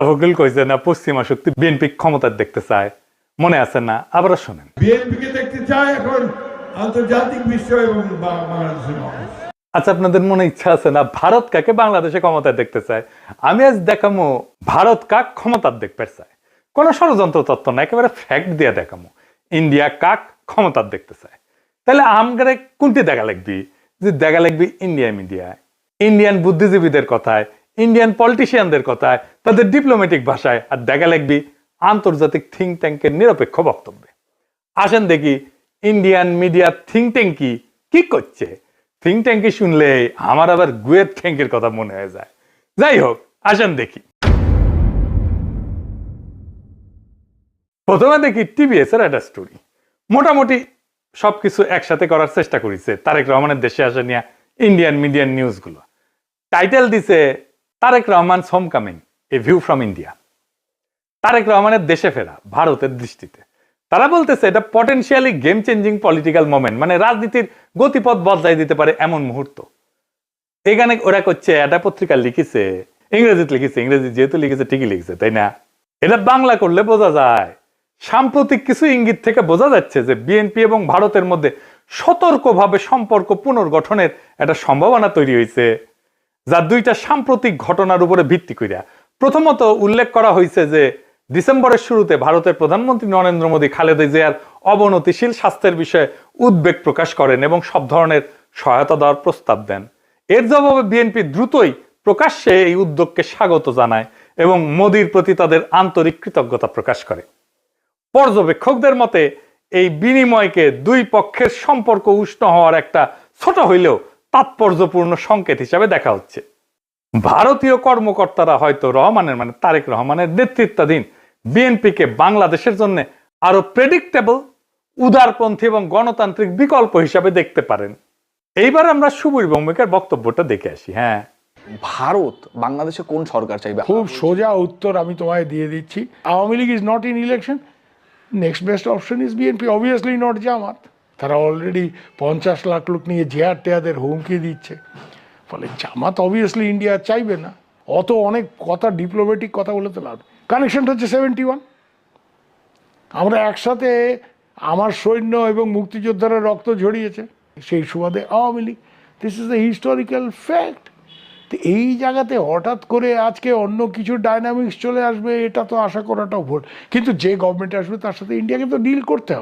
ফখরুল কইছে না পশ্চিমা শক্তি বিএনপি ক্ষমতা দেখতে চায়, মনে আছে না? আবারও শোনেন। বিএনপিকে দেখতে চায় এখন আন্তর্জাতিক বিশ্ব এবং বাংলাদেশের মানুষ। আচ্ছা, আপনাদের মনে ইচ্ছা আছে না ভারত কাকে বাংলাদেশে ক্ষমতায় দেখতে চায়? আমি আজ দেখামো ভারত কাক ক্ষমতার দেখতে চায়। কোন ষড়যন্ত্র তত্ত্ব না, একেবারে ফ্যাক্ট দিয়ে দেখামো ইন্ডিয়া কাক ক্ষমতার দেখতে চায়। তাহলে আমগারে কোনটি দেখা লাগবি? যে দেখা লাগবি ইন্ডিয়া মিডিয়ায়, ইন্ডিয়ান বুদ্ধিজীবীদের কথায়, ইন্ডিয়ান পলিটিশিয়ানদের কথায়, তাদের ডিপ্লোম্যাটিক ভাষায়, আর দেখা লাগবি আন্তর্জাতিক থিঙ্ক ট্যাঙ্কের নিরপেক্ষ বক্তব্যে। আসেন দেখি ইন্ডিয়ান মিডিয়া থিঙ্ক ট্যাঙ্ক কি করছে। থিঙ্ক ট্যাঙ্কি শুনলে আমার আবার গুয়ের ট্যাঙ্কের কথা মনে হয়ে যায়। যাই হোক, আসেন দেখি। প্রথমে দেখি টিভিএস এর একটা স্টোরি। মোটামুটি সবকিছু একসাথে করার চেষ্টা করেছে তারেক রহমানের দেশে আসা নিয়ে ইন্ডিয়ান মিডিয়ান নিউজ গুলো। টাইটেল দিছে Tarique Rahman's home coming, a view from India. Tarique রহমানের দেশে ফেরা ভারতের দৃষ্টিতে। তারা বলতেছে এটা potentially game changing political moment, মানে রাজনীতির গতিপথ বদলাই দিতে পারে এমন মুহূর্ত। এখানে ওরা করছে, একটা পত্রিকা লিখেছে, ইংরেজিতে লিখেছে, ইংরেজি যেহেতু লিখেছে ঠিকই লিখেছে, তাই না? এটা বাংলা করলে বোঝা যায়, সাম্প্রতিক কিছু ইঙ্গিত থেকে বোঝা যাচ্ছে যে বিএনপি এবং ভারতের মধ্যে সতর্কভাবে সম্পর্ক পুনর্গঠনের একটা সম্ভাবনা তৈরি হয়েছে, যা দুইটা সাম্প্রতিক ঘটনার উপরে ভিত্তি করিয়া। প্রথমত উল্লেখ করা হয়েছে যে ডিসেম্বরের শুরুতে ভারতের প্রধানমন্ত্রী নরেন্দ্র মোদী খালেদা জিয়ার অবনতিশীল স্বাস্থ্যের বিষয়ে উদ্বেগ প্রকাশ করেন এবং সব ধরনের সহায়তা দেওয়ার প্রস্তাব দেন। এর জবাবে বিএনপি দ্রুতই প্রকাশ্যে এই উদ্যোগকে স্বাগত জানায় এবং মোদীর প্রতি তাদের আন্তরিক কৃতজ্ঞতা প্রকাশ করে। পর্যবেক্ষকদের মতে এই বিনিময়কে দুই পক্ষের সম্পর্ক উষ্ণ হওয়ার একটা ছোট হইলেও তাৎপর্যপূর্ণ সংকেত হিসাবে দেখা হচ্ছে। ভারতীয় কর্মকর্তারা হয়তো রহমানের, মানে তারেক রহমানের নেতৃত্বাধীন বিএনপিকে বাংলাদেশের জন্য আরো প্রেডিক্টেবল, উদারপন্থী এবং গণতান্ত্রিক বিকল্প হিসাবে দেখতে পারেন। এইবার আমরা সুবীর ভৌমিকের বক্তব্যটা দেখে আসি। হ্যাঁ, ভারত বাংলাদেশে কোন সরকার চাইবে? খুব সোজা উত্তর আমি তোমায় দিয়ে দিচ্ছি। Awami League is not in election, next best option is BNP, obviously not Jamaat. তারা অলরেডি 50 লাখ লোক নিয়ে জেহার টেয়াদের হুমকি দিচ্ছে। ফলে জামাত অবভিয়াসলি ইন্ডিয়া চাইবে না। অত অনেক কথা, ডিপ্লোম্যাটিক কথা বলে তো লাভ। কানেকশনটা হচ্ছে 71। আমরা একসাথে, আমার সৈন্য এবং মুক্তিযোদ্ধারা রক্ত ঝরিয়েছে, সেই সুবাদে Awami League. This is the historical fact. তো এই জায়গাতে হঠাৎ করে আজকে অন্য কিছু ডাইনামিক্স চলে আসবে, এটা তো আশা করাটাও ভুল। কিন্তু যে গভর্নমেন্ট আসবে তার সাথে ইন্ডিয়াকে তো ডিল করতে হবে।